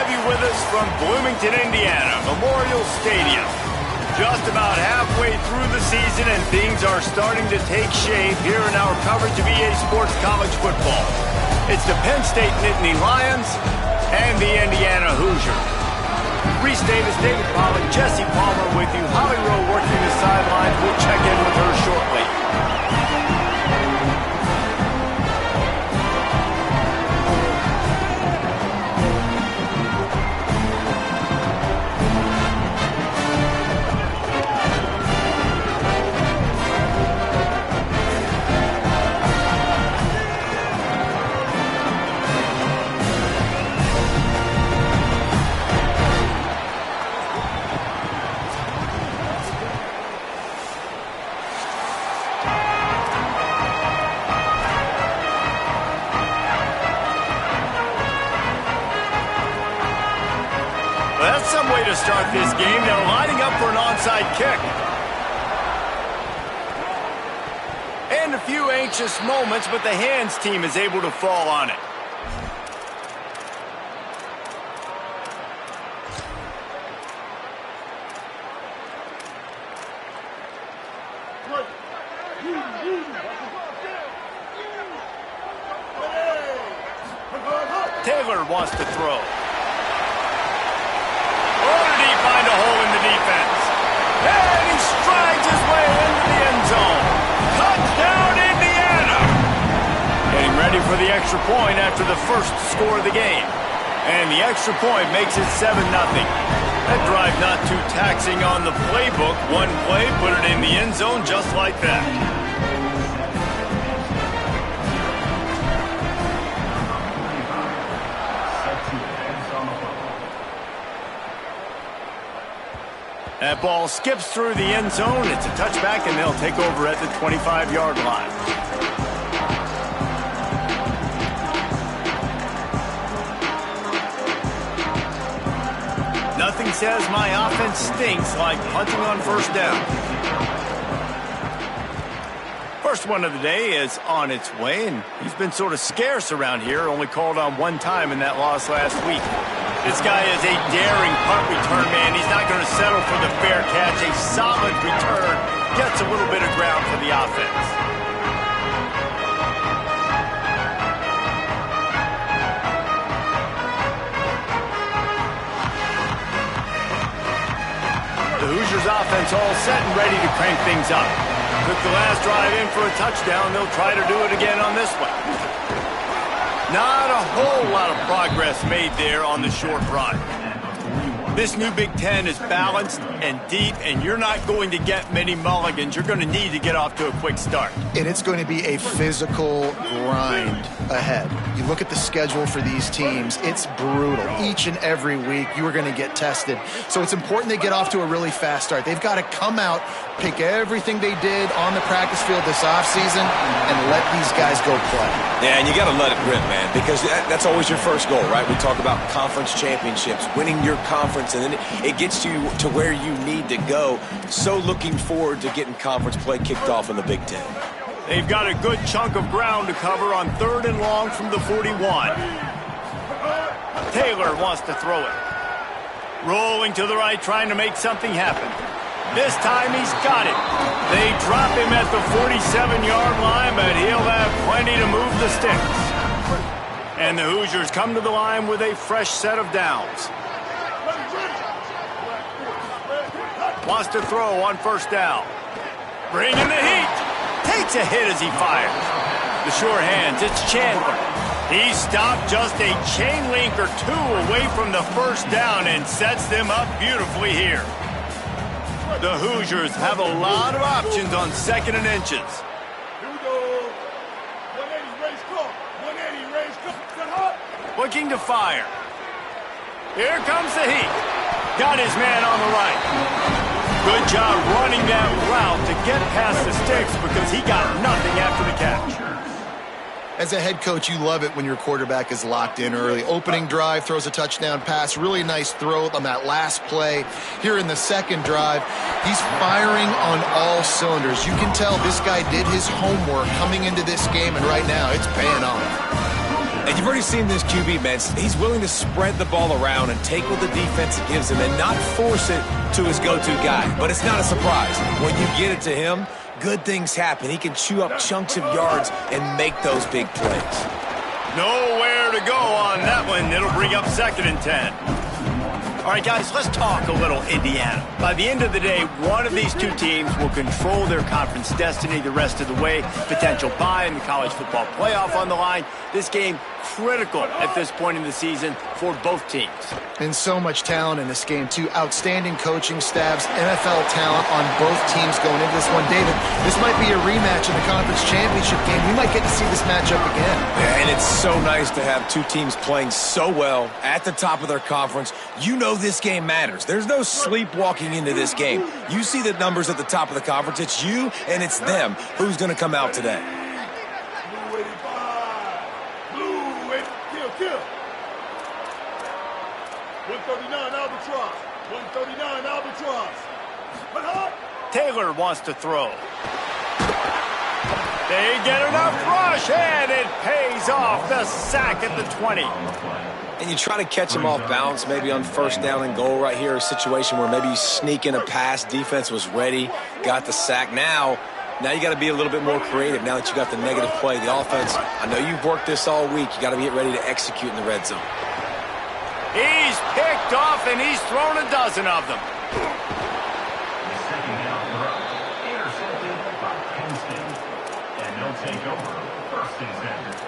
have you with us from Bloomington, Indiana, Memorial Stadium. Just about halfway through the season, and things are starting to take shape here in our coverage of EA Sports College football. It's the Penn State Nittany Lions and the Indiana Hoosiers. Reese Davis, David Pollack, Jesse Palmer with you. Holly Rowe working the sidelines. We'll check in with her shortly. To start this game, they're lining up for an onside kick. And a few anxious moments, but the hands team is able to fall on it. Taylor wants to throw. Find a hole in the defense. And he strides his way into the end zone. Touchdown, Indiana! Getting ready for the extra point after the first score of the game. And the extra point makes it 7-0. That drive not too taxing on the playbook. One play, put it in the end zone just like that. That ball skips through the end zone. It's a touchback, and they'll take over at the 25-yard line. Nothing says my offense stinks like punting on first down. First one of the day is on its way, and he's been sort of scarce around here, only called on one time in that loss last week. This guy is a daring punt return man. He's not going to settle for the fair catch. A solid return. Gets a little bit of ground for the offense. The Hoosiers offense all set and ready to crank things up. Took the last drive in for a touchdown. They'll try to do it again on this one. Not a whole lot of progress made there on the short run. This new Big Ten is balanced and deep, and you're not going to get many mulligans. You're going to need to get off to a quick start. And it's going to be a physical grind ahead. You look at the schedule for these teams, it's brutal. Each and every week, you are going to get tested. So it's important they get off to a really fast start. They've got to come out, pick everything they did on the practice field this offseason, and let these guys go play. Yeah, and you got to let it rip, man, because that's always your first goal, right? We talk about conference championships, winning your conference, and then it gets you to where you need to go. So looking forward to getting conference play kicked off in the Big Ten. They've got a good chunk of ground to cover on 3rd and long from the 41. Taylor wants to throw it. Rolling to the right, trying to make something happen. This time he's got it. They drop him at the 47-yard line, but he'll have plenty to move the sticks. And the Hoosiers come to the line with a fresh set of downs. Wants to throw on first down. Bringing the heat. Takes a hit as he fires. The sure hands, it's Chandler. He stopped just a chain link or two away from the first down and sets them up beautifully here. The Hoosiers have a lot of options on 2nd and inches. Here we go. 180 race call. 180 race call. Looking to fire. Here comes the heat. Got his man on the right. Good job running that route to get past the sticks because he got nothing after the catch. As a head coach, you love it when your quarterback is locked in early. Opening drive, throws a touchdown pass. Really nice throw on that last play. Here in the second drive, he's firing on all cylinders. You can tell this guy did his homework coming into this game, and right now it's paying off. And you've already seen this QB, man. He's willing to spread the ball around and take what the defense gives him and not force it to his go-to guy. But it's not a surprise. When you get it to him, good things happen. He can chew up chunks of yards and make those big plays. Nowhere to go on that one. It'll bring up 2nd and 10. All right, guys, let's talk a little Indiana. By the end of the day, one of these two teams will control their conference destiny the rest of the way. Potential bye in the college football playoff on the line. This game critical at this point in the season for both teams. And so much talent in this game, too. Outstanding coaching staffs, NFL talent on both teams going into this one. David, this might be a rematch in the conference championship game. We might get to see this matchup again. Yeah, and it's so nice to have two teams playing so well at the top of their conference. You know this game matters. There's no sleepwalking into this game. You see the numbers at the top of the conference. It's you and it's them. Who's going to come out today? Blue 85. Blue 80. Kill. 139 Albatross. 139 Albatross. But hot. Taylor wants to throw. They get enough rush, and it pays off. The sack at the 20. And you try to catch him off balance, maybe on 1st down and goal right here, a situation where maybe you sneak in a pass, defense was ready, got the sack. Now you got to be a little bit more creative now that you got the negative play. The offense, I know you've worked this all week. You got to get ready to execute in the red zone. He's picked off, and he's thrown a dozen of them. Second down throw, intercepted by Penn State. And they'll take over 1st and 10.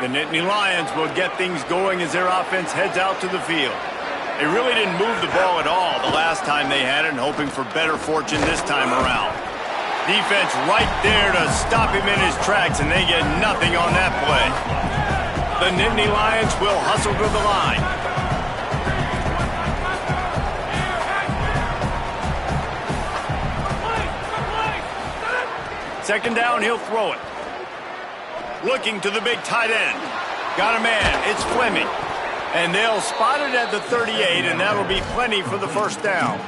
The Nittany Lions will get things going as their offense heads out to the field. They really didn't move the ball at all the last time they had it, and hoping for better fortune this time around. Defense right there to stop him in his tracks, and they get nothing on that play. The Nittany Lions will hustle to the line. Second down, he'll throw it. Looking to the big tight end. Got a man. It's Fleming. And they'll spot it at the 38, and that'll be plenty for the 1st down.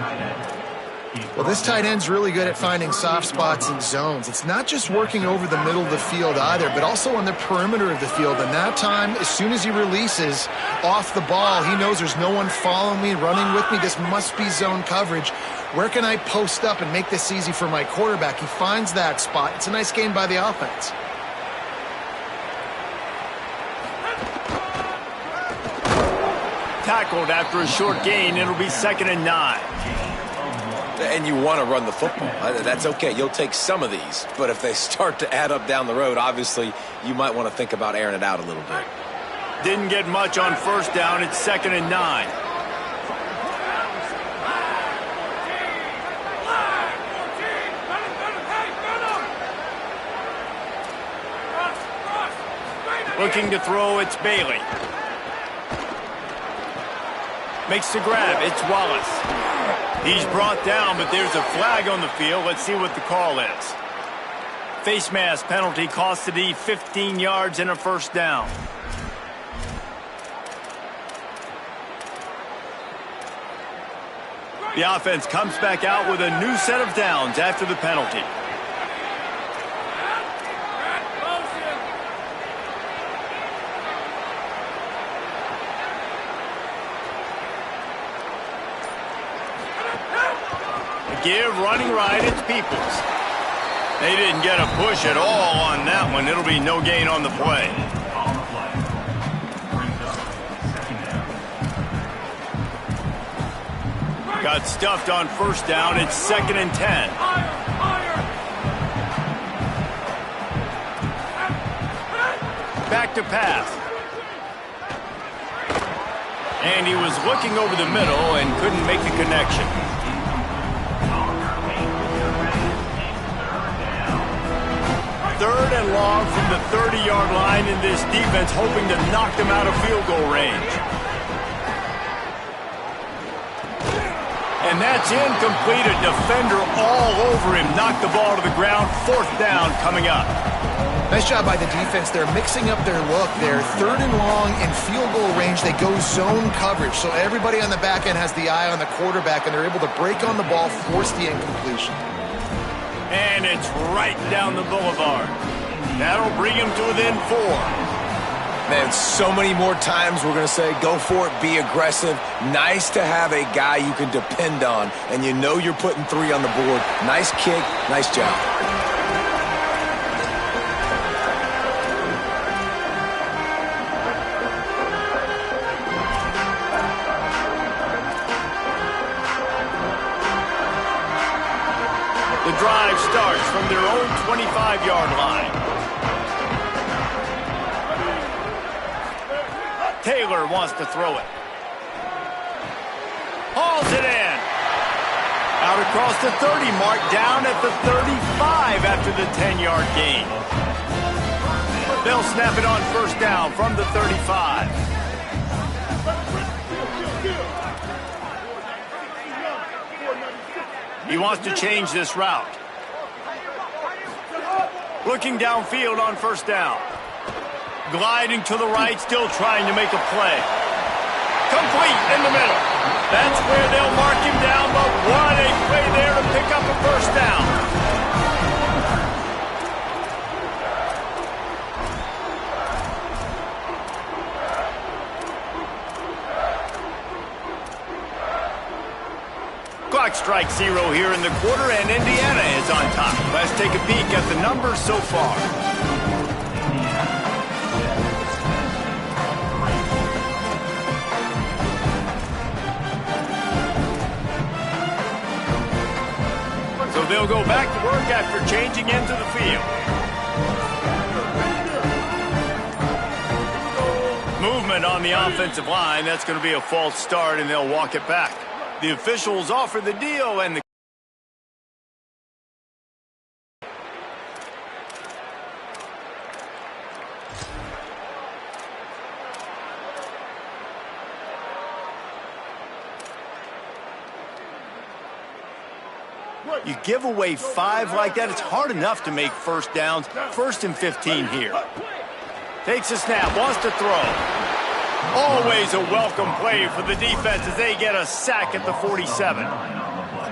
Well, this tight end's really good at finding soft spots and zones. It's not just working over the middle of the field either, but also on the perimeter of the field. And that time, as soon as he releases off the ball, he knows there's no one following me, running with me. This must be zone coverage. Where can I post up and make this easy for my quarterback? He finds that spot. It's a nice game by the offense. Tackled after a short gain. It'll be 2nd and 9. And you want to run the football. That's okay. You'll take some of these. But if they start to add up down the road, obviously, you might want to think about airing it out a little bit. Didn't get much on 1st down. It's 2nd and 9. Looking to throw, it's Bailey. Makes the grab, it's Wallace. He's brought down, but there's a flag on the field. Let's see what the call is. Face mask penalty cost the D 15 yards and a 1st down. The offense comes back out with a new set of downs after the penalty. Give running right, it's Peoples. They didn't get a push at all on that one. It'll be no gain on the play. Got stuffed on 1st down. It's 2nd and 10. Back to pass. And he was looking over the middle and couldn't make the connection. 3rd and long from the 30-yard line, in this defense hoping to knock them out of field goal range. And that's incomplete. A defender all over him. Knocked the ball to the ground. 4th down coming up. Nice job by the defense. They're mixing up their look. They're 3rd and long in field goal range. They go zone coverage. So everybody on the back end has the eye on the quarterback, and they're able to break on the ball, force the incompletion. And it's right down the boulevard. That'll bring him to within 4. Man, so many more times we're going to say, go for it, be aggressive. Nice to have a guy you can depend on, and you know you're putting 3 on the board. Nice kick, nice job. The drive starts from their own 25-yard line. Taylor wants to throw it. Hauls it in. Out across the 30 mark, down at the 35 after the 10-yard gain. They'll snap it on first down from the 35. He wants to change this route. Looking downfield on first down. Gliding to the right, still trying to make a play. Complete in the middle. That's where they'll mark him down, but what a play there to pick up a first down. Clock strikes 0 here in the quarter, and Indiana is on top. Let's take a peek at the numbers so far. So they'll go back to work after changing into the field. Movement on the offensive line. That's going to be a false start, and they'll walk it back. The officials offer the deal, and you give away 5 like that, it's hard enough to make first downs. 1st and 15 here. Takes a snap, wants to throw. Always a welcome play for the defense as they get a sack at the 47.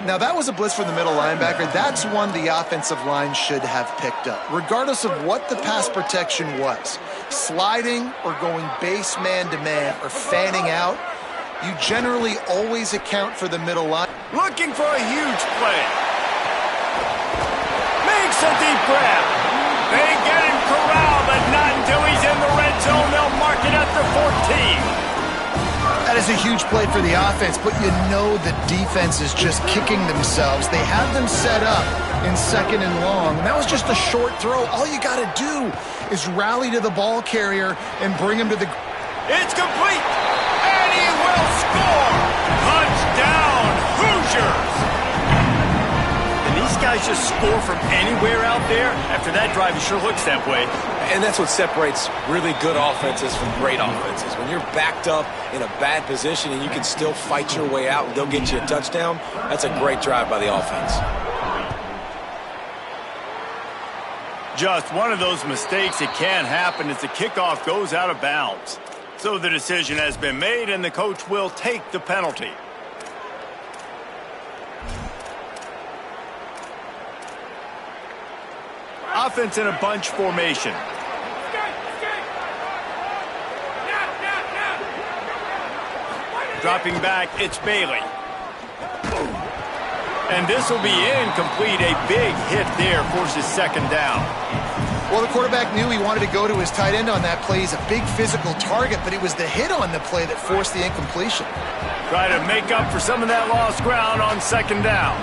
Now, that was a blitz from the middle linebacker. That's one the offensive line should have picked up, regardless of what the pass protection was. Sliding or going base man-to-man or fanning out, you generally always account for the middle line. Looking for a huge play. Makes a deep grab. They get him corralled, but not until he's in the red zone. They'll mark it at the 14. That is a huge play for the offense, but you know the defense is just kicking themselves. They have them set up in 2nd and long. And that was just a short throw. All you got to do is rally to the ball carrier and bring him to the... It's complete, and he will score. Touchdown, Hoosiers. And these guys just score from anywhere out there. After that drive, it sure looks that way. And that's what separates really good offenses from great offenses. When you're backed up in a bad position and you can still fight your way out and go get you a touchdown, that's a great drive by the offense. Just one of those mistakes that can happen as the kickoff goes out of bounds. So the decision has been made, and the coach will take the penalty. Offense in a bunch formation. Dropping back, it's Bailey. And this will be incomplete. A big hit there forces 2nd down. Well, the quarterback knew he wanted to go to his tight end on that play. He's a big physical target, but it was the hit on the play that forced the incompletion. Try to make up for some of that lost ground on 2nd down.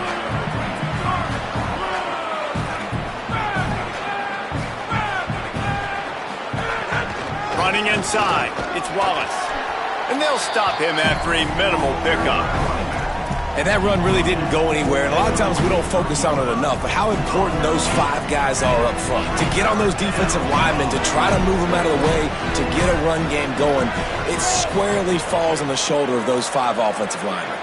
Running inside, it's Wallace. And they'll stop him after a minimal pickup. And that run really didn't go anywhere, and a lot of times we don't focus on it enough, but how important those 5 guys are up front. To get on those defensive linemen, to try to move them out of the way, to get a run game going, it squarely falls on the shoulder of those 5 offensive linemen.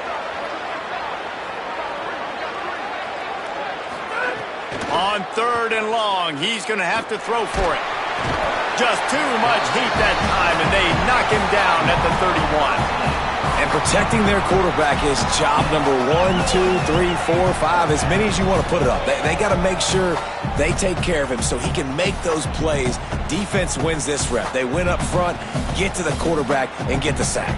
On 3rd and long, he's going to have to throw for it. Just too much heat that time, and they knock him down at the 31. And protecting their quarterback is job number 1, 2, 3, 4, 5, as many as you want to put it up. They got to make sure they take care of him so he can make those plays. Defense wins this rep. They win up front, get to the quarterback, and get the sack.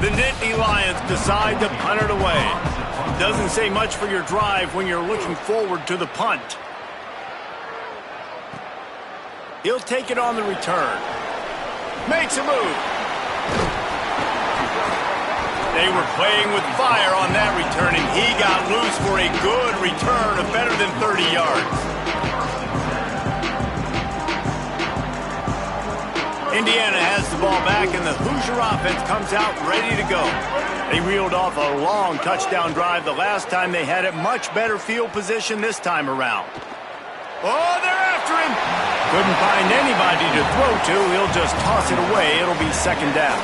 The Nittany Lions decide to punt it away. Doesn't say much for your drive when you're looking forward to the punt. He'll take it on the return. Makes a move. They were playing with fire on that return, and he got loose for a good return of better than 30 yards. Indiana has the ball back, and the Hoosier offense comes out ready to go. They reeled off a long touchdown drive the last time they had it. Much better field position this time around. Oh, they're after him. Couldn't find anybody to throw to. He'll just toss it away. It'll be 2nd down.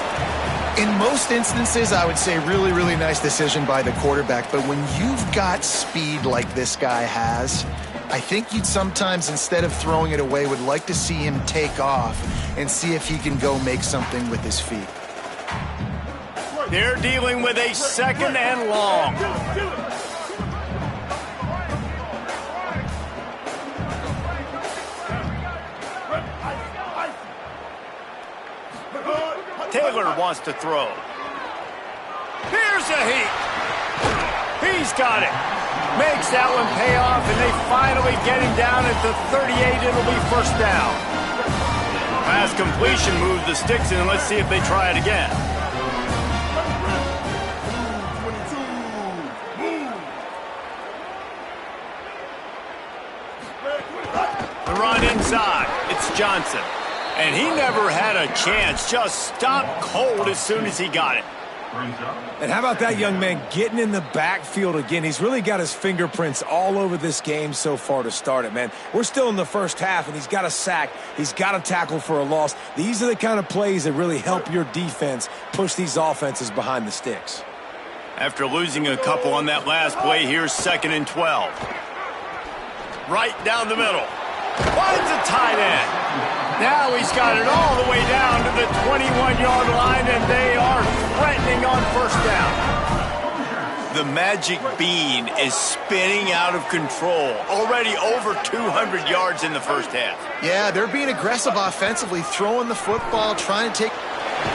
In most instances, I would say really, really nice decision by the quarterback. But when you've got speed like this guy has, I think you'd sometimes, instead of throwing it away, would like to see him take off and see if he can go make something with his feet. They're dealing with a 2nd and long. Taylor wants to throw. Here's a heat. He's got it. Makes that one pay off, and they finally get him down at the 38. It'll be 1st down. Pass completion moved the sticks in. Let's see if they try it again. The run inside. It's Johnson. And he never had a chance. Just stopped cold as soon as he got it. And how about that young man getting in the backfield again? He's really got his fingerprints all over this game so far to start it, man. We're still in the first half, and he's got a sack. He's got a tackle for a loss. These are the kind of plays that really help your defense push these offenses behind the sticks. After losing a couple on that last play, here's 2nd and 12. Right down the middle. Finds a tight end. Now he's got it all the way down to the 21-yard line, and they are threatening on 1st down. The magic bean is spinning out of control. Already over 200 yards in the 1st half. Yeah, they're being aggressive offensively, throwing the football, trying to take...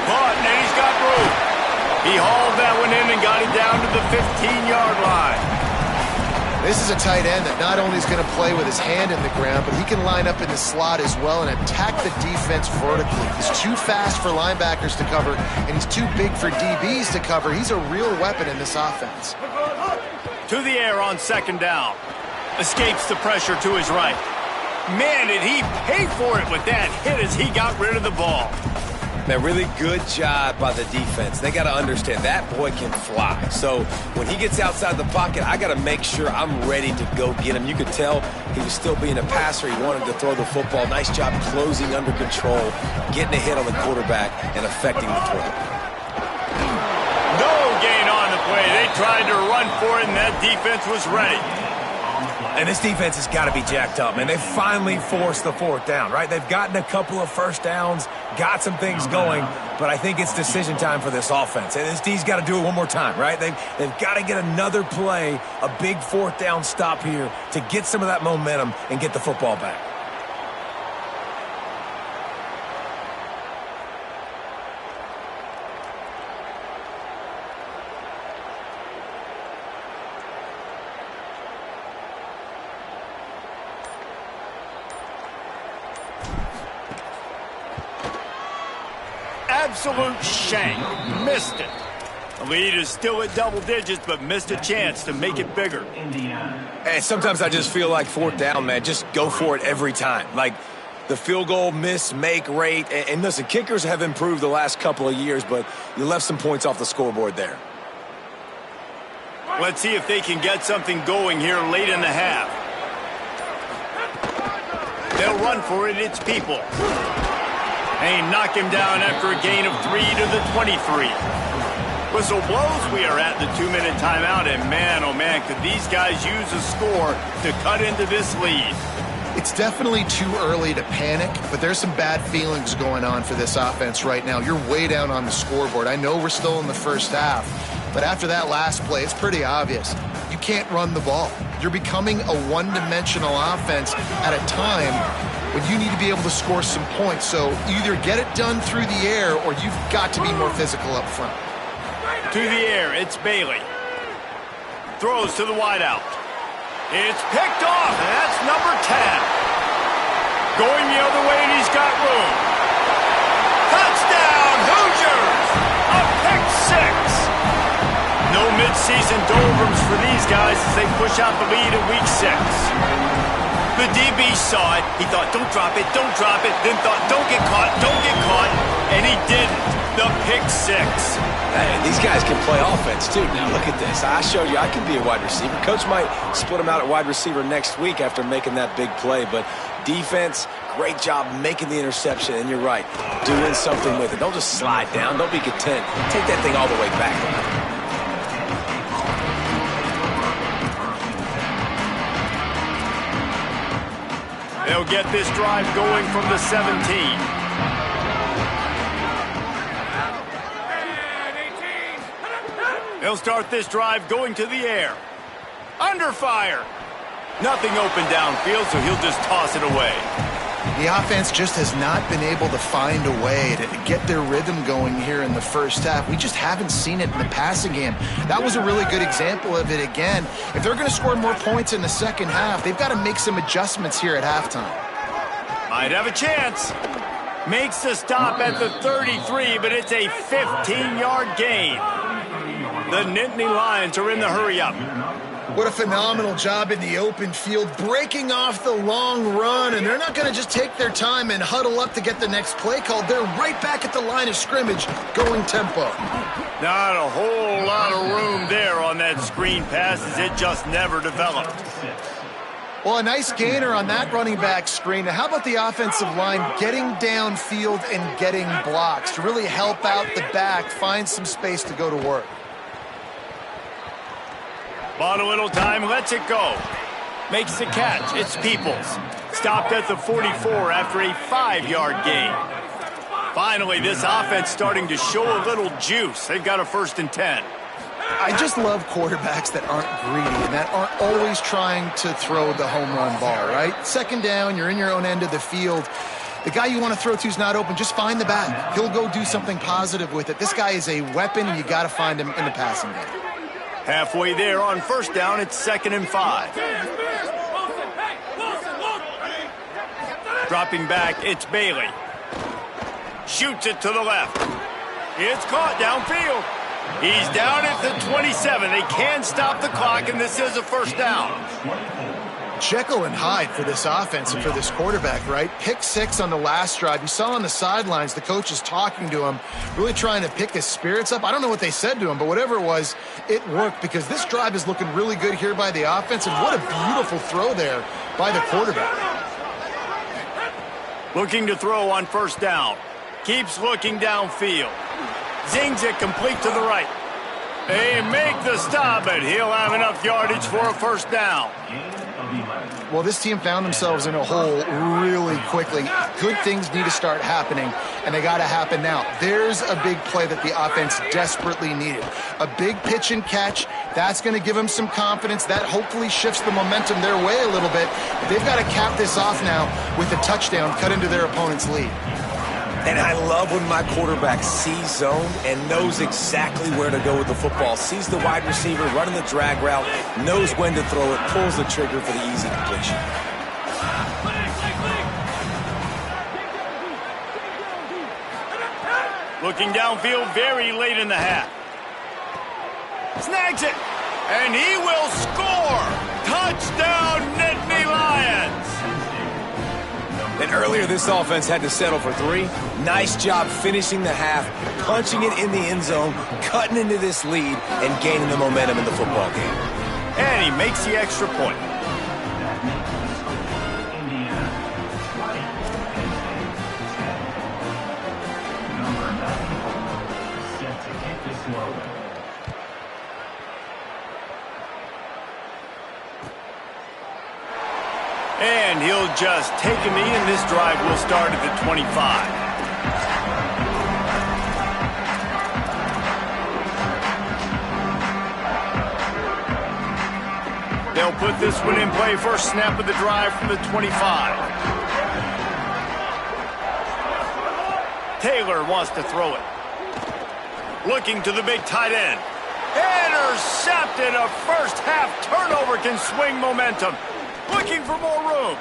But and he's got room. He hauled that one in and got it down to the 15-yard line. This is a tight end that not only is going to play with his hand in the ground, but he can line up in the slot as well and attack the defense vertically. He's too fast for linebackers to cover, and he's too big for DBs to cover. He's a real weapon in this offense. To the air on 2nd down. Escapes the pressure to his right. Man, did he pay for it with that hit as he got rid of the ball. Man, really good job by the defense. They got to understand that boy can fly. So when he gets outside the pocket, I got to make sure I'm ready to go get him. You could tell he was still being a passer. He wanted to throw the football. Nice job closing under control, getting a hit on the quarterback, and affecting the throw. No gain on the play. They tried to run for it, and that defense was ready. And this defense has got to be jacked up, man. They finally forced the 4th down, right? They've gotten a couple of 1st downs, got some things going, but I think it's decision time for this offense. And this D's got to do it one more time, right? They've got to get another play, a big 4th down stop here to get some of that momentum and get the football back. Absolute shank. Missed it. The lead is still at double digits, but missed a chance to make it bigger. And sometimes I just feel like 4th down, man, just go for it every time. Like the field goal miss-make rate. And listen, kickers have improved the last couple of years, but you left some points off the scoreboard there. Let's see if they can get something going here late in the half. They'll run for it. It's People. They knock him down after a gain of 3 to the 23. Whistle blows, we are at the 2-minute timeout, and man, oh man, could these guys use a score to cut into this lead. It's definitely too early to panic, but there's some bad feelings going on for this offense right now. You're way down on the scoreboard. I know we're still in the first half, but after that last play, it's pretty obvious. You can't run the ball. You're becoming a one-dimensional offense at a time when you need to be able to score some points. So either get it done through the air or you've got to be more physical up front. To the air, it's Bailey. Throws to the wideout. It's picked off, and that's number 10. Going the other way, and he's got room. Touchdown, Hoosiers! A pick six. No midseason doldrums for these guys as they push out the lead in week 6. The DB saw it. He thought, don't drop it, then thought, don't get caught, and he didn't. The pick six. Hey, these guys can play offense, too. Now, look at this. I showed you I can be a wide receiver. Coach might split him out at wide receiver next week after making that big play, but defense, great job making the interception, and you're right, doing something with it. Don't just slide down. Don't be content. Take that thing all the way back. They'll get this drive going from the 17. They'll start this drive going to the air. Under fire. Nothing open downfield, so he'll just toss it away. The offense just has not been able to find a way to get their rhythm going here in the first half. We just haven't seen it in the passing game. That was a really good example of it again. If they're going to score more points in the second half, they've got to make some adjustments here at halftime. Might have a chance. Makes the stop at the 33, but it's a 15-yard gain. The Nittany Lions are in the hurry-up. What a phenomenal job in the open field, breaking off the long run, and they're not going to just take their time and huddle up to get the next play called. They're right back at the line of scrimmage, going tempo. Not a whole lot of room there on that screen pass as it just never developed. Well, a nice gainer on that running back screen. Now, how about the offensive line getting downfield and getting blocks to really help out the back, find some space to go to work? Bought a little time, lets it go. Makes the catch. It's Peoples. Stopped at the 44 after a 5-yard gain. Finally, this offense starting to show a little juice. They've got a 1st and 10. I just love quarterbacks that aren't greedy and that aren't always trying to throw the home run ball, right? Second down, you're in your own end of the field. The guy you want to throw to is not open. Just find the back. He'll go do something positive with it. This guy is a weapon, and you got to find him in the passing game. Halfway there on 1st down, it's 2nd and 5. Dropping back, it's Bailey. Shoots it to the left. It's caught downfield. He's down at the 27. They can stop the clock, and this is a 1st down. Jekyll and Hyde for this offense and for this quarterback, right? Pick 6 on the last drive. You saw on the sidelines the coaches talking to him, really trying to pick his spirits up. I don't know what they said to him, but whatever it was, it worked because this drive is looking really good here by the offense, and what a beautiful throw there by the quarterback. Looking to throw on 1st down. Keeps looking downfield. Zings it complete to the right. They make the stop, but he'll have enough yardage for a 1st down. Well, this team found themselves in a hole really quickly. Good things need to start happening, and they got to happen now. There's a big play that the offense desperately needed. A big pitch and catch. That's going to give them some confidence. That hopefully shifts the momentum their way a little bit. But they've got to cap this off now with a touchdown cut into their opponent's lead. And I love when my quarterback sees zone and knows exactly where to go with the football. Sees the wide receiver running the drag route, knows when to throw it, pulls the trigger for the easy completion. Looking downfield very late in the half. Snags it, and he will score. Touchdown, Nittany Lions. And earlier, this offense had to settle for 3. Nice job finishing the half, punching it in the end zone, cutting into this lead, and gaining the momentum in the football game. And he makes the extra point. Set to kick this one away. And he'll just take a knee, and this drive will start at the 25. They'll put this one in play. First snap of the drive from the 25. Taylor wants to throw it. Looking to the big tight end. Intercepted. A first half turnover can swing momentum. Looking for more room.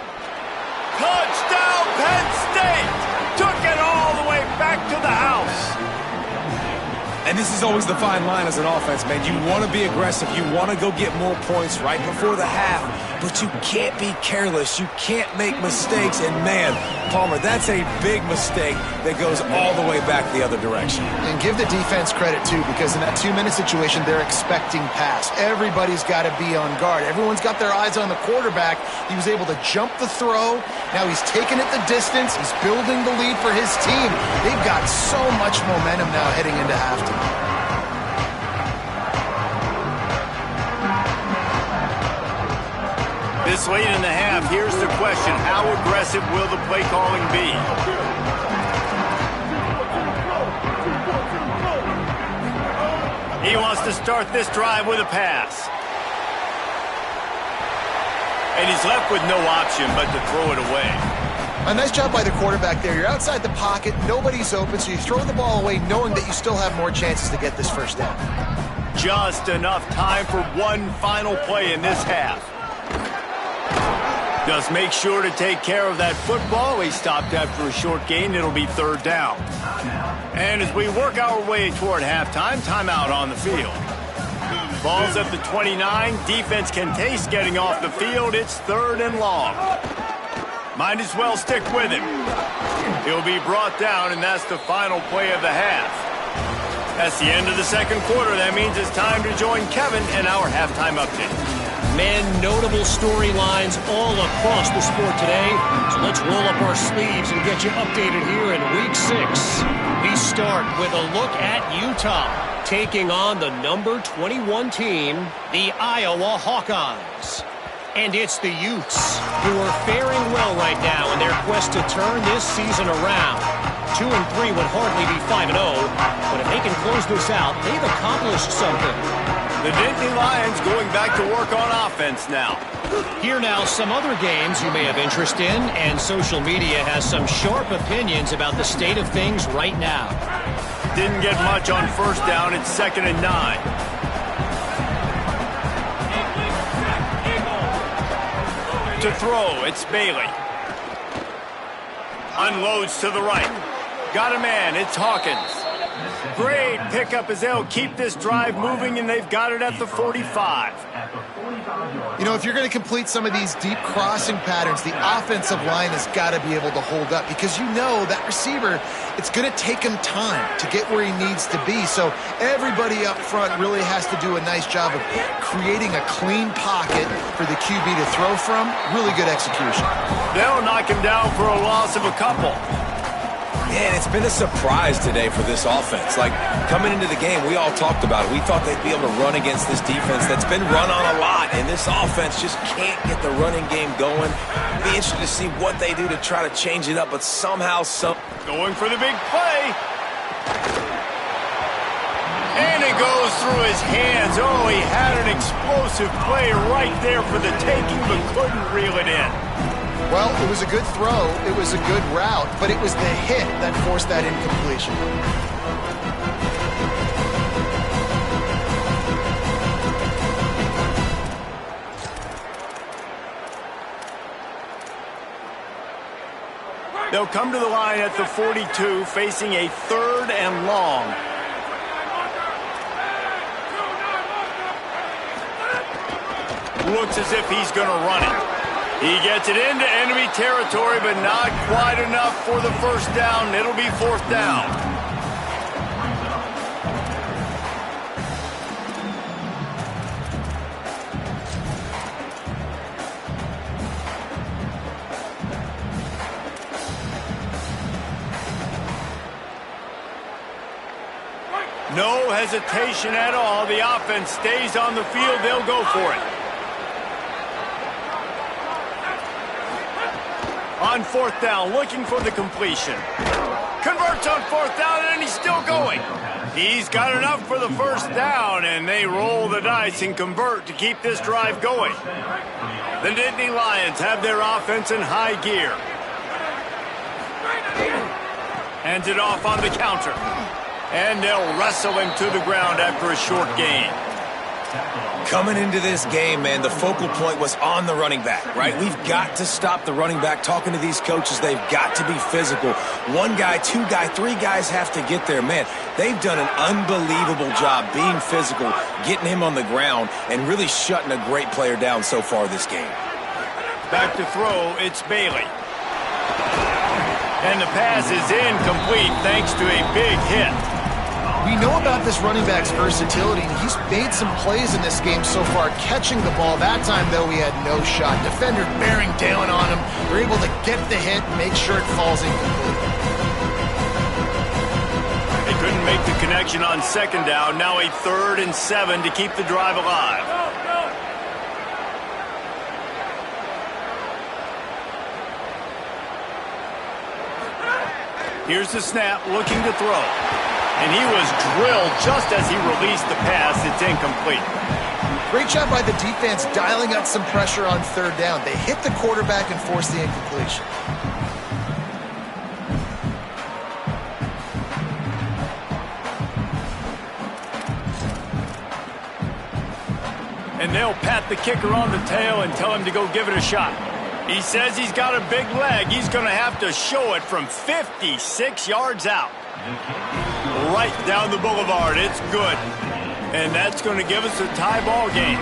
Touchdown, Penn State. Took it all the way back to the house. And this is always the fine line as an offense, man. You want to be aggressive. You want to go get more points right before the half. But you can't be careless. You can't make mistakes. And, man, Palmer, that's a big mistake that goes all the way back the other direction. And give the defense credit, too, because in that 2-minute situation, they're expecting pass. Everybody's got to be on guard. Everyone's got their eyes on the quarterback. He was able to jump the throw. Now he's taking it the distance. He's building the lead for his team. They've got so much momentum now heading into halftime. This late in the half, here's the question. How aggressive will the play calling be? He wants to start this drive with a pass. And he's left with no option but to throw it away. A nice job by the quarterback there. You're outside the pocket, nobody's open, so you throw the ball away knowing that you still have more chances to get this first down. Just enough time for one final play in this half. Just make sure to take care of that football. He stopped after a short gain. It'll be third down. And as we work our way toward halftime, timeout on the field. Ball's at the 29. Defense can taste getting off the field. It's third and long. Might as well stick with him. He'll be brought down, and that's the final play of the half. That's the end of the second quarter. That means it's time to join Kevin in our halftime update. Men, notable storylines all across the sport today. So let's roll up our sleeves and get you updated here in Week 6. We start with a look at Utah taking on the number 21 team, the Iowa Hawkeyes. And it's the Utes who are faring well right now in their quest to turn this season around. 2-3 would hardly be 5-0, but if they can close this out, they've accomplished something. The Nittany Lions going back to work on offense now. Here now, some other games you may have interest in, and social media has some sharp opinions about the state of things right now. Didn't get much on first down. It's 2nd and 9. To throw, it's Bailey. Unloads to the right. Got a man, it's Hawkins. Great pickup as they'll keep this drive moving, and they've got it at the 45. You know, if you're going to complete some of these deep crossing patterns, the offensive line has got to be able to hold up because you know that receiver, it's going to take him time to get where he needs to be. So everybody up front really has to do a nice job of creating a clean pocket for the QB to throw from. Really good execution. They'll knock him down for a loss of a couple. Man, it's been a surprise today for this offense. Like, coming into the game, we all talked about it. We thought they'd be able to run against this defense that's been run on a lot, and this offense just can't get the running game going. Be interested to see what they do to try to change it up, but somehow, going for the big play. And it goes through his hands. Oh, he had an explosive play right there for the taking, but couldn't reel it in. Well, it was a good throw, it was a good route, but it was the hit that forced that incompletion. They'll come to the line at the 42, facing a 3rd and long. Looks as if he's going to run it. He gets it into enemy territory, but not quite enough for the first down. It'll be 4th down. No hesitation at all. The offense stays on the field. They'll go for it. On 4th down, looking for the completion. Converts on 4th down, and he's still going. He's got enough for the first down, and they roll the dice and convert to keep this drive going. The Nittany Lions have their offense in high gear. Hands it off on the counter. And they'll wrestle him to the ground after a short gain. Coming into this game, man, the focal point was on the running back, right? We've got to stop the running back. Talking to these coaches, they've got to be physical. One guy, two guy, three guys have to get there. Man, they've done an unbelievable job being physical, getting him on the ground, and really shutting a great player down so far this game. Back to throw, it's Bailey. And the pass is incomplete thanks to a big hit. We know about this running back's versatility, and he's made some plays in this game so far, catching the ball. That time, though, he had no shot. Defender bearing down on him. They're able to get the hit and make sure it falls incomplete. They couldn't make the connection on 2nd down. Now a 3rd and 7 to keep the drive alive. Here's the snap, looking to throw. And he was drilled just as he released the pass. It's incomplete. Great job by the defense dialing up some pressure on 3rd down. They hit the quarterback and forced the incompletion. And they'll pat the kicker on the tail and tell him to go give it a shot. He says he's got a big leg. He's going to have to show it from 56 yards out. Right down the boulevard. It's good. And that's going to give us a tie ball game.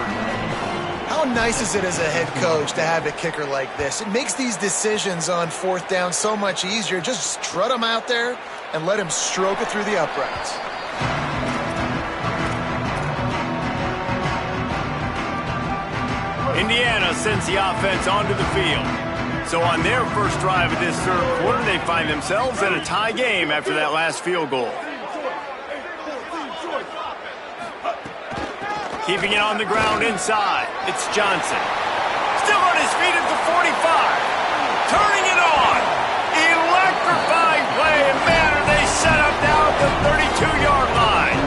How nice is it as a head coach to have a kicker like this? It makes these decisions on 4th down so much easier. Just strut him out there and let him stroke it through the uprights. Indiana sends the offense onto the field. So on their first drive of this 3rd quarter, they find themselves in a tie game after that last field goal. Keeping it on the ground inside, it's Johnson. Still on his feet at the 45. Turning it on. Electrifying play, and man, are they set up now at the 32-yard line.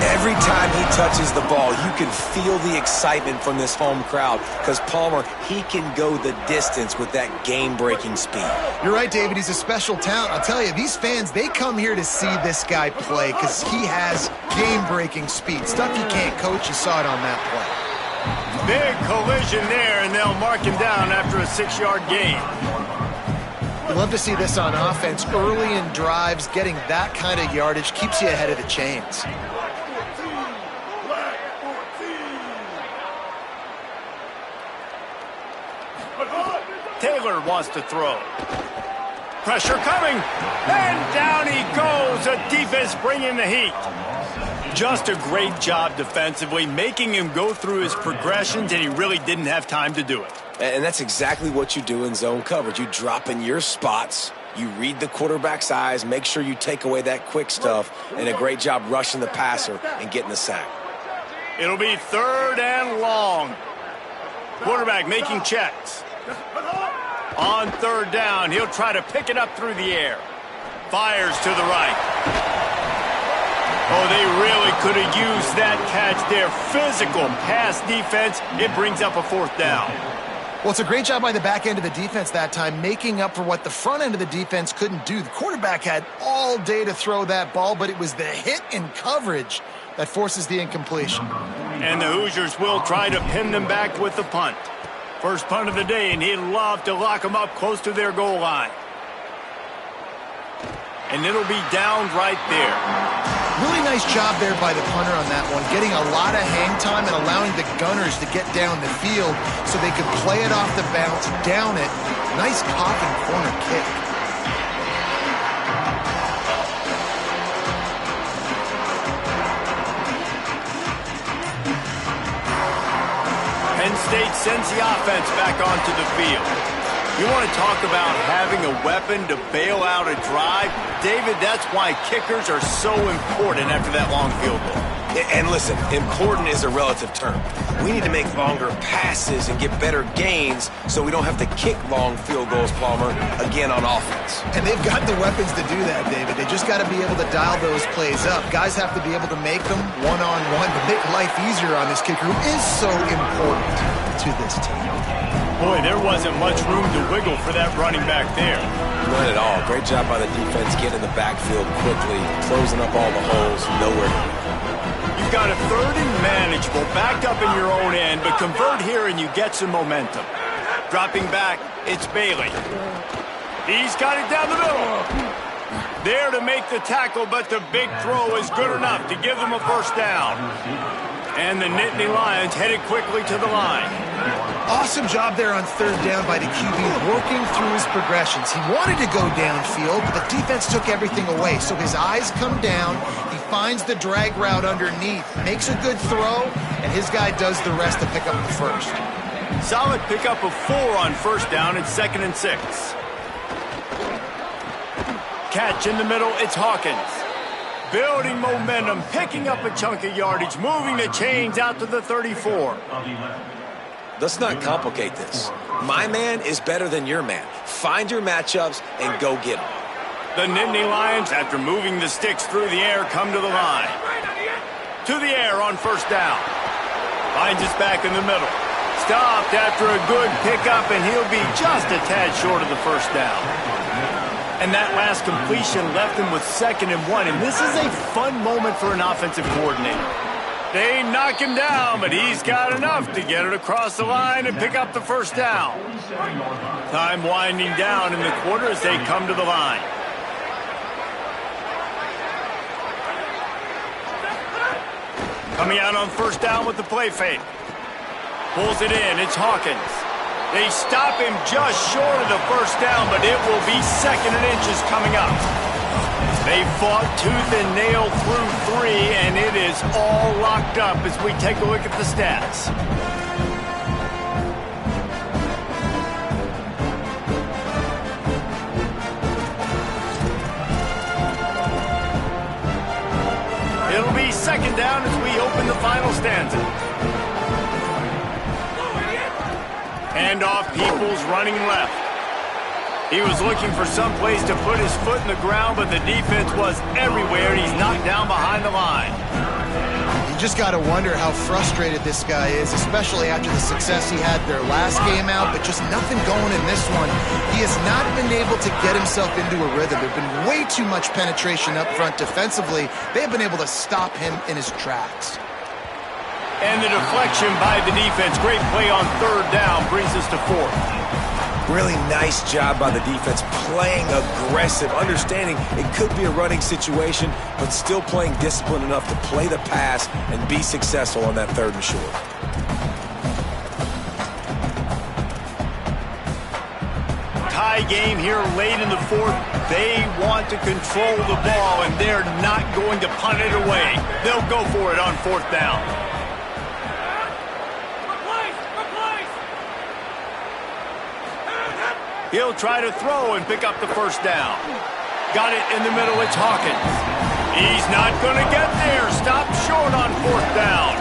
Every time he touches the ball, you can feel the excitement from this home crowd because Palmer, he can go the distance with that game-breaking speed. You're right, David. He's a special talent. I'll tell you, these fans, they come here to see this guy play because he has game-breaking speed. Stuff you can't coach. You saw it on that play. Big collision there, and they'll mark him down after a 6-yard gain. You love to see this on offense. Early in drives, getting that kind of yardage keeps you ahead of the chains. Taylor wants to throw. Pressure coming. And down he goes. The defense bringing the heat. Just a great job defensively, making him go through his progressions, and he really didn't have time to do it. And that's exactly what you do in zone coverage. You drop in your spots. You read the quarterback's eyes, make sure you take away that quick stuff, and a great job rushing the passer and getting the sack. It'll be 3rd and long. Quarterback making checks. On 3rd down, he'll try to pick it up through the air. Fires to the right. Oh, they really could have used that catch there. Physical pass defense. It brings up a 4th down. Well, it's a great job by the back end of the defense that time, making up for what the front end of the defense couldn't do. The quarterback had all day to throw that ball, but it was the hit in coverage that forces the incompletion. And the Hoosiers will try to pin them back with the punt. First punt of the day, and he'd love to lock them up close to their goal line. And it'll be down right there. Really nice job there by the punter on that one, getting a lot of hang time and allowing the Gunners to get down the field so they could play it off the bounce, down it. Nice coffin corner kick. Penn State sends the offense back onto the field. You want to talk about having a weapon to bail out a drive? David, that's why kickers are so important after that long field goal. And listen, important is a relative term. We need to make longer passes and get better gains so we don't have to kick long field goals, Palmer, again on offense. And they've got the weapons to do that, David. They just got to be able to dial those plays up. Guys have to be able to make them one-on-one to make life easier on this kicker, who is so important to this team. Boy, there wasn't much room to wiggle for that running back there. None at all. Great job by the defense getting in the backfield quickly, closing up all the holes, nowhere to go. You've got a third and manageable, backed up in your own end, but convert here and you get some momentum. Dropping back, it's Bailey. He's got it down the middle. There to make the tackle, but the big throw is good enough to give them a first down. And the Nittany Lions headed quickly to the line. Awesome job there on third down by the QB, working through his progressions. He wanted to go downfield, but the defense took everything away. So his eyes come down, he finds the drag route underneath, makes a good throw, and his guy does the rest to pick up the first. Solid pickup of 4 on first down. It's 2nd and 6. Catch in the middle, it's Hawkins. Building momentum, picking up a chunk of yardage, moving the chains out to the 34. Let's not complicate this. My man is better than your man. Find your matchups and go get them. The Nittany Lions, after moving the sticks through the air, come to the line. To the air on first down. Finds us back in the middle. Stopped after a good pickup, and he'll be just a tad short of the first down. And that last completion left him with 2nd and 1, and this is a fun moment for an offensive coordinator. They knock him down, but he's got enough to get it across the line and pick up the first down. Time winding down in the quarter as they come to the line. Coming out on first down with the play fake. Pulls it in, it's Hawkins. They stop him just short of the first down, but it will be 2nd and inches coming up. They fought tooth and nail through 3, and it is all locked up as we take a look at the stats. It'll be 2nd down as we open the final stanza. Handoff, Peoples running left. He was looking for some place to put his foot in the ground, but the defense was everywhere, and he's knocked down behind the line. You just got to wonder how frustrated this guy is, especially after the success he had their last game out, but just nothing going in this one. He has not been able to get himself into a rhythm. There's been way too much penetration up front defensively. They've been able to stop him in his tracks. And the deflection by the defense. Great play on third down brings us to 4th. Really nice job by the defense, playing aggressive, understanding it could be a running situation, but still playing disciplined enough to play the pass and be successful on that 3rd and short. Tie game here late in the 4th. They want to control the ball, and they're not going to punt it away. They'll go for it on 4th down. He'll try to throw and pick up the first down. Got it in the middle, it's Hawkins. He's not going to get there. Stopped short on 4th down.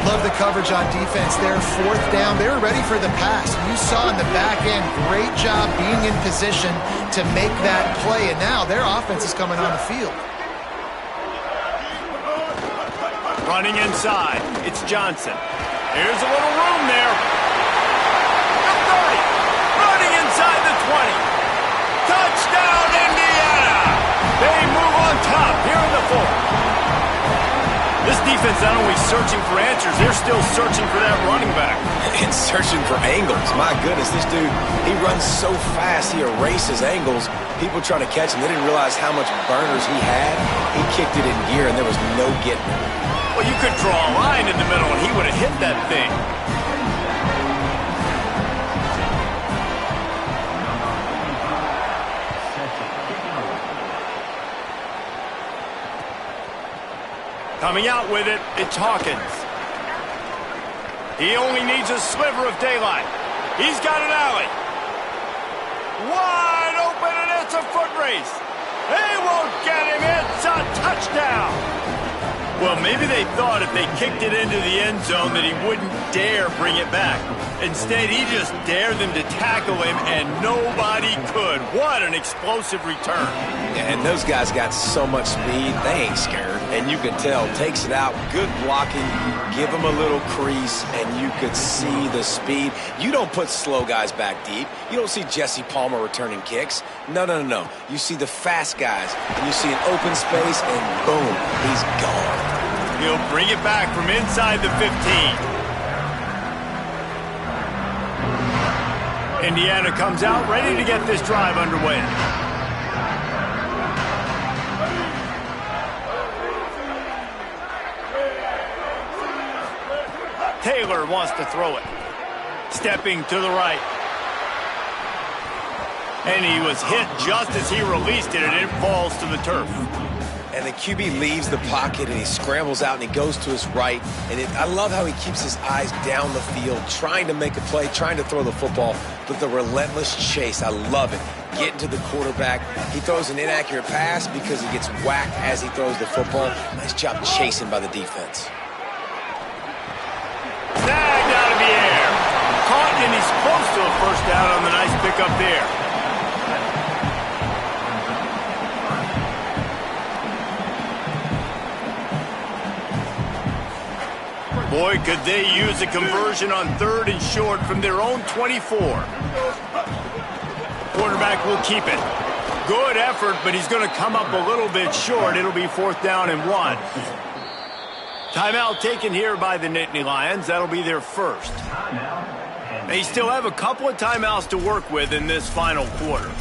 Love the coverage on defense there. 4th down, they were ready for the pass. You saw in the back end, great job being in position to make that play, and now their offense is coming on the field. Running inside, it's Johnson. Here's a little room there. Inside the 20. Touchdown, Indiana! They move on top here in the 4th. This defense not only searching for answers, they're still searching for that running back. And searching for angles. My goodness, this dude, he runs so fast, he erases angles. People trying to catch him, they didn't realize how much burners he had. He kicked it in gear, and there was no getting it. Well, you could draw a line in the middle, and he would have hit that thing. Coming out with it, it's Hawkins. He only needs a sliver of daylight. He's got an alley. Wide open, and it's a foot race. They won't get him. It's a touchdown. Well, maybe they thought if they kicked it into the end zone that he wouldn't dare bring it back. Instead, he just dared them to tackle him, and nobody could. What an explosive return. Yeah, and those guys got so much speed, they ain't scared. And you can tell, takes it out, good blocking, give them a little crease, and you could see the speed. You don't put slow guys back deep. You don't see Jesse Palmer returning kicks. No. You see the fast guys, and you see an open space, and boom, he's gone. He'll bring it back from inside the 15. Indiana comes out ready to get this drive underway. Taylor wants to throw it. Stepping to the right. And he was hit just as he released it, and it falls to the turf. And the QB leaves the pocket, and he scrambles out, and he goes to his right. And I love how he keeps his eyes down the field, trying to make a play, trying to throw the football, but the relentless chase, I love it. Getting to the quarterback. He throws an inaccurate pass because he gets whacked as he throws the football. Nice job chasing by the defense. Snagged out of the air. Caught, and he's close to a first down on the nice pickup there. Boy, could they use a conversion on 3rd and short from their own 24. Quarterback will keep it. Good effort, but he's going to come up a little bit short. It'll be 4th down and 1. Timeout taken here by the Nittany Lions. That'll be their first. They still have a couple of timeouts to work with in this final quarter.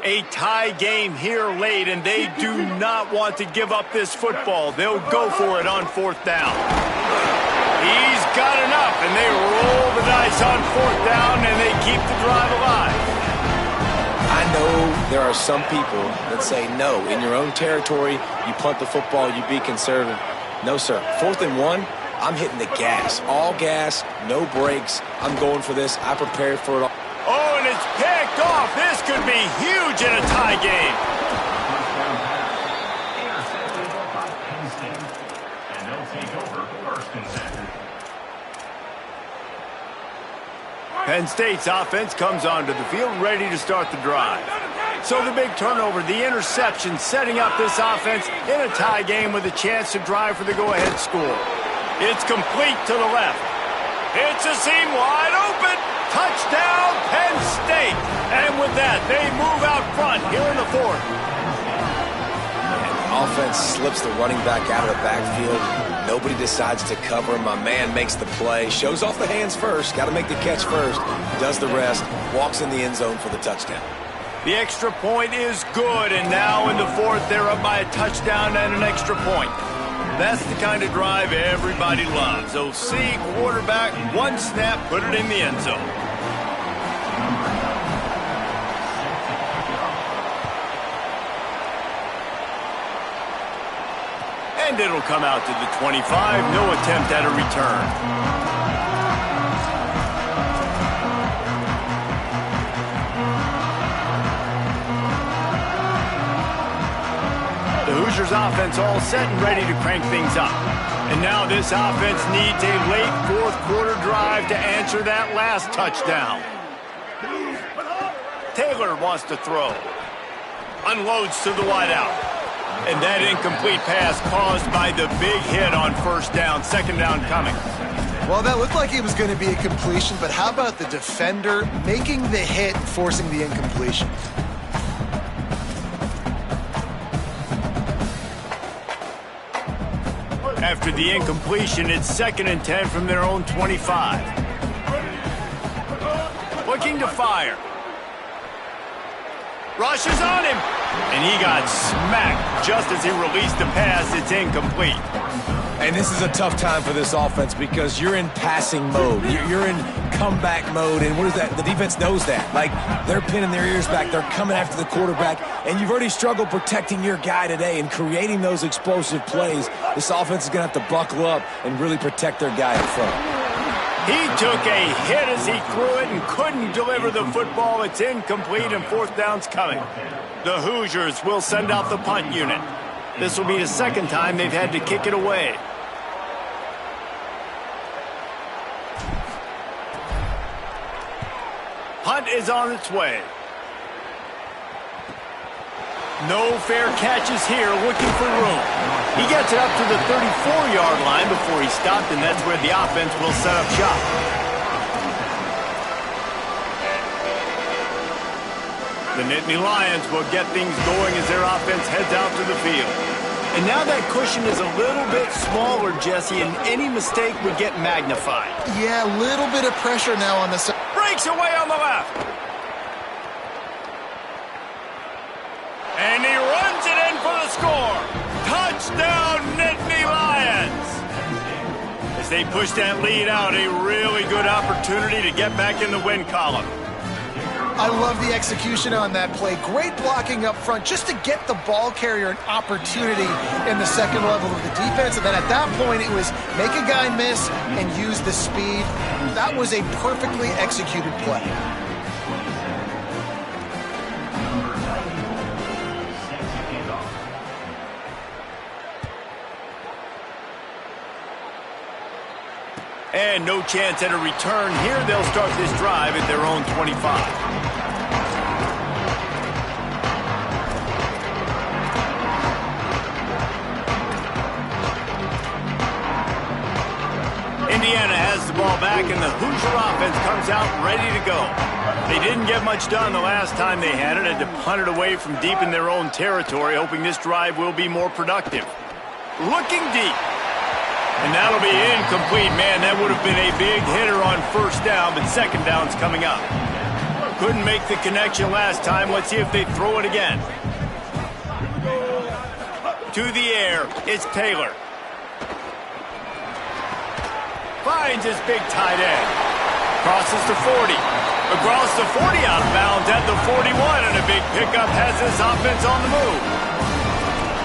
A tie game here late, and they do not want to give up this football. They'll go for it on 4th down. He's got enough, and they roll the dice on 4th down, and they keep the drive alive. I know there are some people that say, no, in your own territory, you punt the football, you be conservative. No, sir. 4th and 1, I'm hitting the gas. All gas, no brakes. I'm going for this. I prepared for it all. Oh, and it's picked off. This could be huge in a tie game. Intercepted by Penn State. And they'll take over 1st and 10. Penn State's offense comes onto the field ready to start the drive. So the big turnover, the interception, setting up this offense in a tie game with a chance to drive for the go-ahead score. It's complete to the left. It's a seam wide open. Touchdown, Penn State. And with that, they move out front here in the 4th. And offense slips the running back out of the backfield. Nobody decides to cover him. My man makes the play. Shows off the hands first. Got to make the catch first. Does the rest. Walks in the end zone for the touchdown. The extra point is good. And now in the 4th, they're up by a touchdown and an extra point. That's the kind of drive everybody loves. OC, quarterback, one snap, put it in the end zone. And it'll come out to the 25. No attempt at a return. The Hoosiers offense all set and ready to crank things up. And now this offense needs a late 4th quarter drive to answer that last touchdown. Taylor wants to throw. Unloads to the wideout. And that incomplete pass caused by the big hit on 1st down, 2nd down coming. Well, that looked like it was going to be a completion, but how about the defender making the hit, forcing the incompletion? After the incompletion, it's 2nd and 10 from their own 25. Looking to fire. Rushes on him. And he got smacked just as he released the pass. It's incomplete. And this is a tough time for this offense because you're in passing mode. You're in comeback mode, and what is that? The defense knows that. Like, they're pinning their ears back. They're coming after the quarterback, and you've already struggled protecting your guy today and creating those explosive plays. This offense is going to have to buckle up and really protect their guy up front. He took a hit as he threw it and couldn't deliver the football. It's incomplete, and fourth down's coming. The Hoosiers will send out the punt unit. This will be the second time they've had to kick it away. Punt is on its way. No fair catches here, looking for room. He gets it up to the 34-yard line before he stopped, and that's where the offense will set up shop. The Nittany Lions will get things going as their offense heads out to the field. And now that cushion is a little bit smaller, Jesse, and any mistake would get magnified. Yeah, a little bit of pressure now on the side. Breaks away on the left. And he runs it in for the score. Touchdown, Nittany Lions. As they push that lead out, a really good opportunity to get back in the win column. I love the execution on that play. Great blocking up front just to get the ball carrier an opportunity in the second level of the defense. And then at that point, it was make a guy miss and use the speed. That was a perfectly executed play. And no chance at a return here. They'll start this drive at their own 25. Indiana has the ball back, and the Hoosier offense comes out ready to go. They didn't get much done the last time they had it. Had to punt it away from deep in their own territory, hoping this drive will be more productive. Looking deep. And that'll be incomplete. Man, that would have been a big hitter on first down, but second down's coming up. Couldn't make the connection last time. Let's see if they throw it again. To the air, it's Taylor. Finds his big tight end. Crosses to 40. Across the 40 out of bounds at the 41, and a big pickup has this offense on the move.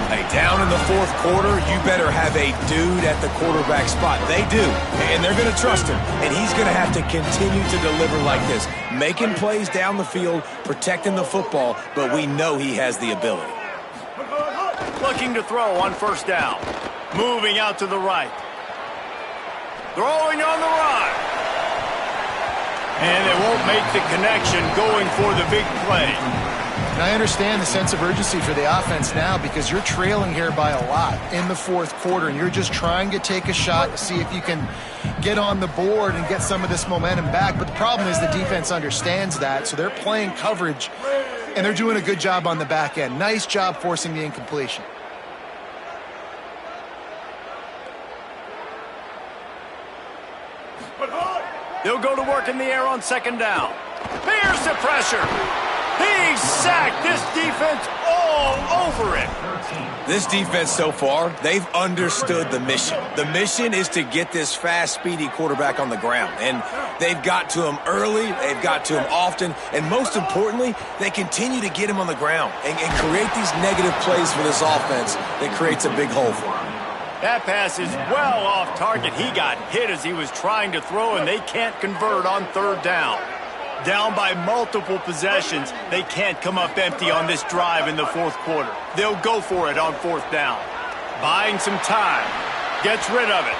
Hey, down in the fourth quarter, you better have a dude at the quarterback spot. They do, and they're going to trust him, and he's going to have to continue to deliver like this, making plays down the field, protecting the football, but we know he has the ability. Looking to throw on first down. Moving out to the right. Throwing on the run. And they won't make the connection, going for the big play. And I understand the sense of urgency for the offense now because you're trailing here by a lot in the fourth quarter, and you're just trying to take a shot to see if you can get on the board and get some of this momentum back. But the problem is the defense understands that, so they're playing coverage, and they're doing a good job on the back end. Nice job forcing the incompletion. They'll go to work in the air on second down. Here's the pressure. He's sacked. This defense all over it. This defense so far, they've understood the mission. The mission is to get this fast, speedy quarterback on the ground. And they've got to him early, they've got to him often, and most importantly, they continue to get him on the ground and create these negative plays for this offense that creates a big hole for him. That pass is well off target. He got hit as he was trying to throw, and they can't convert on third down. Down by multiple possessions, they can't come up empty on this drive in the fourth quarter. They'll go for it on fourth down. Buying some time. Gets rid of it.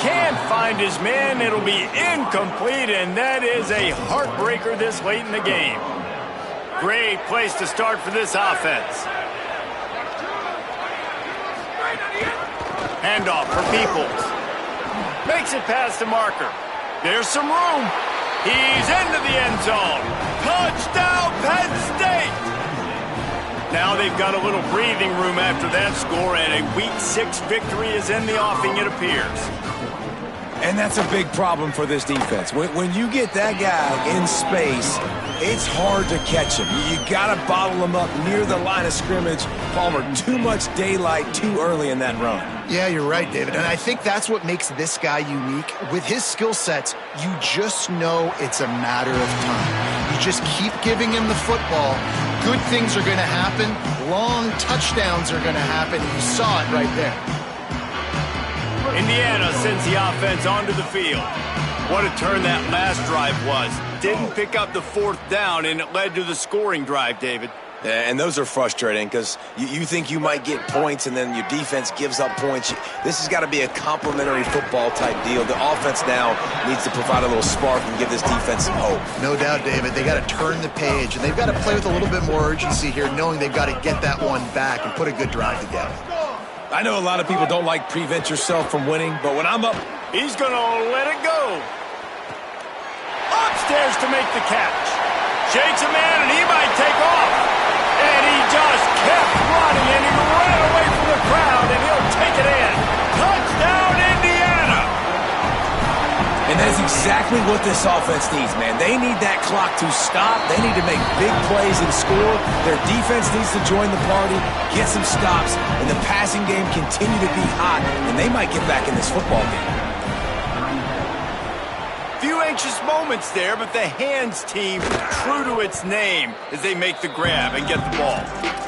Can't find his man. It'll be incomplete, and that is a heartbreaker this late in the game. Great place to start for this offense. Handoff for Peoples. Makes it past the marker. There's some room. He's into the end zone. Touchdown, Penn State! Now they've got a little breathing room after that score, and a Week 6 victory is in the offing, it appears. And that's a big problem for this defense. When you get that guy in space, it's hard to catch him. You got to bottle him up near the line of scrimmage. Palmer, too much daylight too early in that run. Yeah, you're right, David. And I think that's what makes this guy unique. With his skill sets, you just know it's a matter of time. You just keep giving him the football. Good things are going to happen. Long touchdowns are going to happen. You saw it right there. Indiana sends the offense onto the field. What a turn that last drive was. Didn't pick up the 4th down, and it led to the scoring drive, David. Yeah, and those are frustrating because you think you might get points and then your defense gives up points. This has got to be a complementary football type deal. The offense now needs to provide a little spark and give this defense some hope. No doubt, David. They got to turn the page, and they've got to play with a little bit more urgency here, knowing they've got to get that one back and put a good drive together. I know a lot of people don't like prevent yourself from winning, but when I'm up, he's going to let it go. Upstairs to make the catch. Shakes a man, and he might take off. And he just kept running, and he ran away from the crowd, and he'll take it in. Touchdown, Indiana! And that's exactly what this offense needs, man. They need that clock to stop. They need to make big plays and score. Their defense needs to join the party, get some stops, and the passing game continue to be hot, and they might get back in this football game. Few anxious moments there, but the hands team true to its name as they make the grab and get the ball.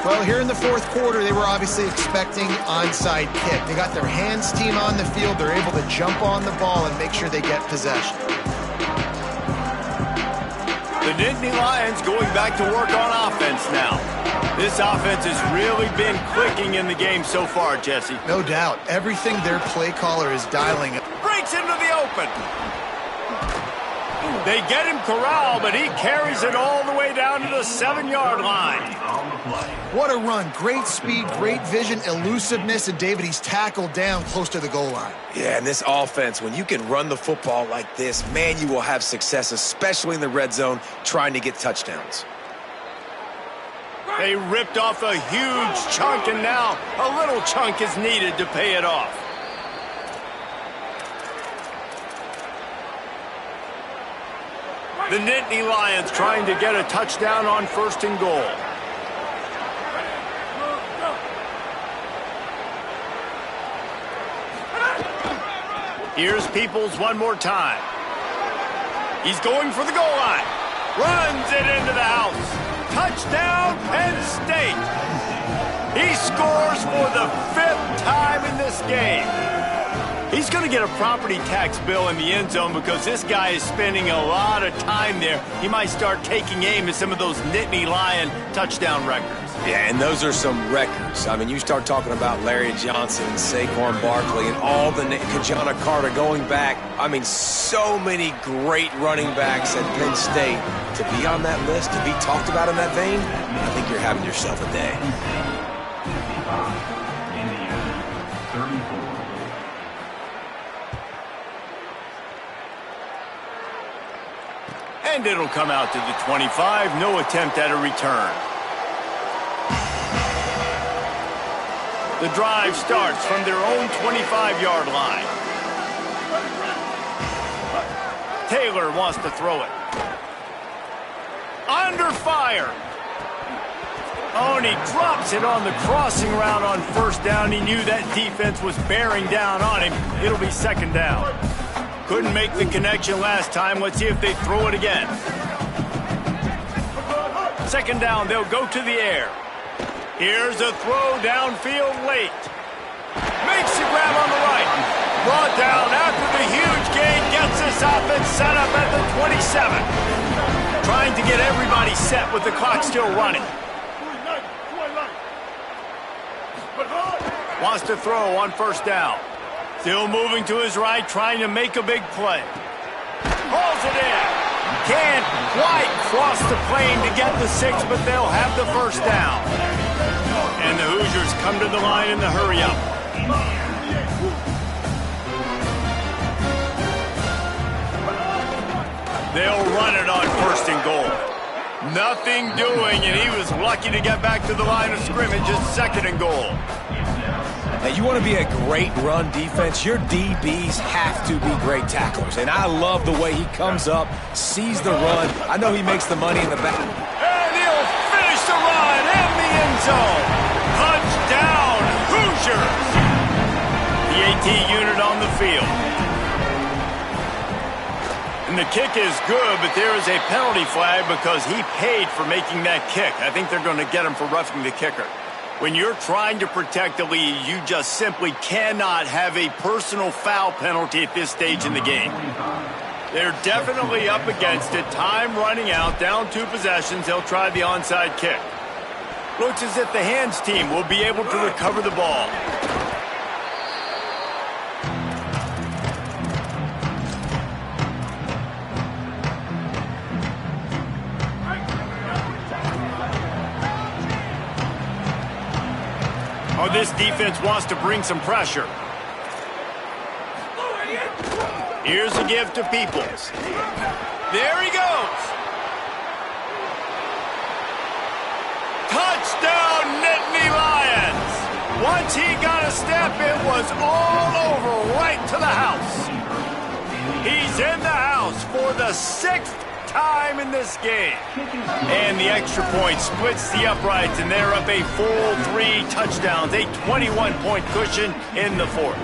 Well, here in the 4th quarter, they were obviously expecting onside kick. They got their hands team on the field. They're able to jump on the ball and make sure they get possession. The Nittany Lions going back to work on offense now. This offense has really been clicking in the game so far, Jesse. No doubt. Everything their play caller is dialing up. Breaks into the open. They get him corralled, but he carries it all the way down to the 7-yard line. What a run. Great speed, great vision, elusiveness, and David, he's tackled down close to the goal line. Yeah, and this offense, when you can run the football like this, man, you will have success, especially in the red zone, trying to get touchdowns. They ripped off a huge chunk, and now a little chunk is needed to pay it off. The Nittany Lions trying to get a touchdown on 1st and goal. Here's Peoples one more time. He's going for the goal line. Runs it into the house. Touchdown, Penn State. He scores for the 5th time in this game. He's going to get a property tax bill in the end zone because this guy is spending a lot of time there. He might start taking aim at some of those Nittany Lion touchdown records. Yeah, and those are some records. I mean, you start talking about Larry Johnson, Saquon Barkley, and all the Kajana Carter going back. I mean, so many great running backs at Penn State. To be on that list, to be talked about in that vein, I think you're having yourself a day. And it'll come out to the 25. No attempt at a return. The drive starts from their own 25-yard line. Taylor wants to throw it. Under fire. Oh, and he drops it on the crossing route on 1st down. He knew that defense was bearing down on him. It'll be 2nd down. Couldn't make the connection last time. Let's see if they throw it again. 2nd down, they'll go to the air. Here's a throw downfield late. Makes the grab on the right. Brought down after the huge gain. Gets this offense set up at the 27. Trying to get everybody set with the clock still running. Wants to throw on 1st down. Still moving to his right, trying to make a big play. Hauls it in. Can't quite cross the plane to get the 6, but they'll have the 1st down. And the Hoosiers come to the line in the hurry-up. They'll run it on 1st and goal. Nothing doing, and he was lucky to get back to the line of scrimmage. It's 2nd and goal. Now, you want to be a great run defense, your DBs have to be great tacklers. And I love the way he comes up, sees the run. I know he makes the money in the back. And he'll finish the run in the end zone. Touchdown, Hoosiers. The AT unit on the field. And the kick is good, but there is a penalty flag because he paid for making that kick. I think they're going to get him for roughing the kicker. When you're trying to protect the lead, you just simply cannot have a personal foul penalty at this stage in the game. They're definitely up against it. Time running out, down 2 possessions. They'll try the onside kick. Looks as if the hands team will be able to recover the ball. Oh, this defense wants to bring some pressure. Here's a give to Peoples. There he goes. Touchdown, Nittany Lions. Once he got a step, it was all over right to the house. He's in the house for the 6th time in this game. And the extra point splits the uprights, and they're up a full 3 touchdowns, a 21-point cushion in the 4th.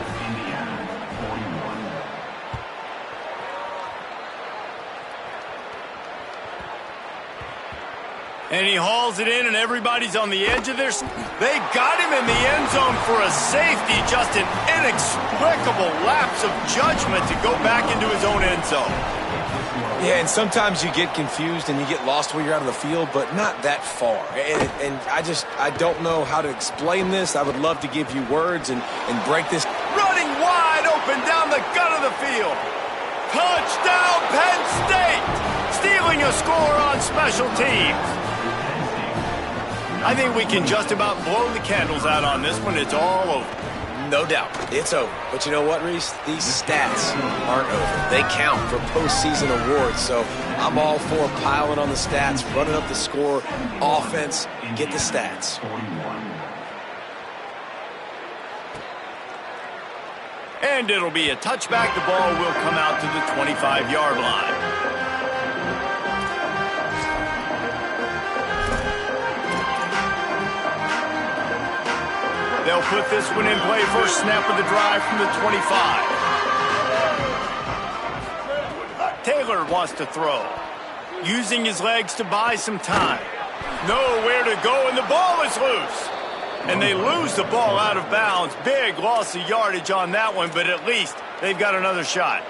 And he hauls it in, and everybody's on the edge of their... They got him in the end zone for a safety. Just an inexplicable lapse of judgment to go back into his own end zone. Yeah, and sometimes you get confused and you get lost where you're out of the field, but not that far. And I don't know how to explain this. I would love to give you words and break this. Running wide open down the gut of the field. Touchdown, Penn State! Stealing a score on special teams. I think we can just about blow the candles out on this one. It's all over. No doubt. It's over. But you know what, Reese? These stats aren't over. They count for postseason awards. So I'm all for piling on the stats, running up the score, offense, get the stats. And it'll be a touchback. The ball will come out to the 25-yard line. They'll put this one in play. First snap of the drive from the 25. Taylor wants to throw. Using his legs to buy some time. Nowhere to go, and the ball is loose. And they lose the ball out of bounds. Big loss of yardage on that one, but at least they've got another shot.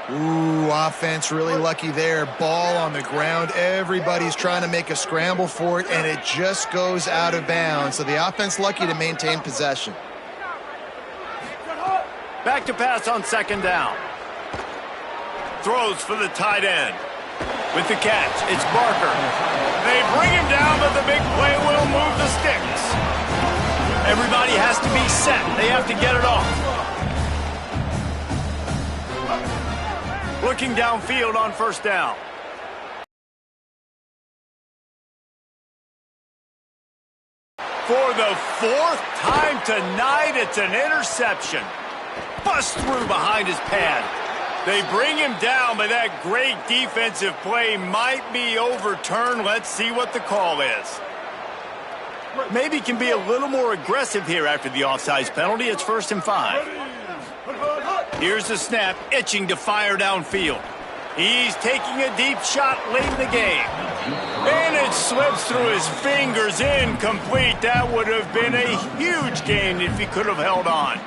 Ooh, offense really lucky there. Ball on the ground. Everybody's trying to make a scramble for it, and it just goes out of bounds. So the offense lucky to maintain possession. Back to pass on 2nd down. Throws for the tight end. With the catch, it's Barker. They bring him down, but the big play will move the sticks. Everybody has to be set. They have to get it off. Looking downfield on 1st down. For the 4th time tonight, it's an interception. Bust through behind his pad. They bring him down, but that great defensive play might be overturned. Let's see what the call is. Maybe can be a little more aggressive here after the offsides penalty. It's 1st and 5. Here's the snap, itching to fire downfield. He's taking a deep shot late in the game. And it slips through his fingers, incomplete. That would have been a huge gain if he could have held on.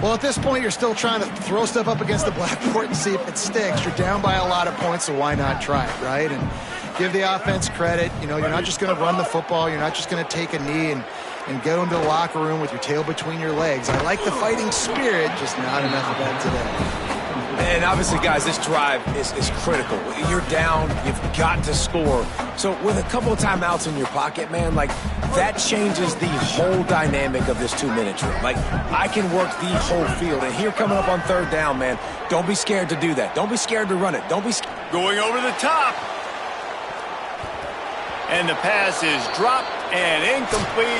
Well, at this point, you're still trying to throw stuff up against the blackboard and see if it sticks. You're down by a lot of points, so why not try it, right? And give the offense credit. You know, you're not just going to run the football. You're not just going to take a knee and go into the locker room with your tail between your legs. I like the fighting spirit, just not enough of that today. And obviously, guys, this drive is critical. You're down. You've got to score. So with a couple of timeouts in your pocket, man, like, that changes the whole dynamic of this 2-minute drill. Like, I can work the whole field. And here coming up on 3rd down, man, don't be scared to do that. Don't be scared to run it. Don't be scared. Going over the top. And the pass is dropped and incomplete.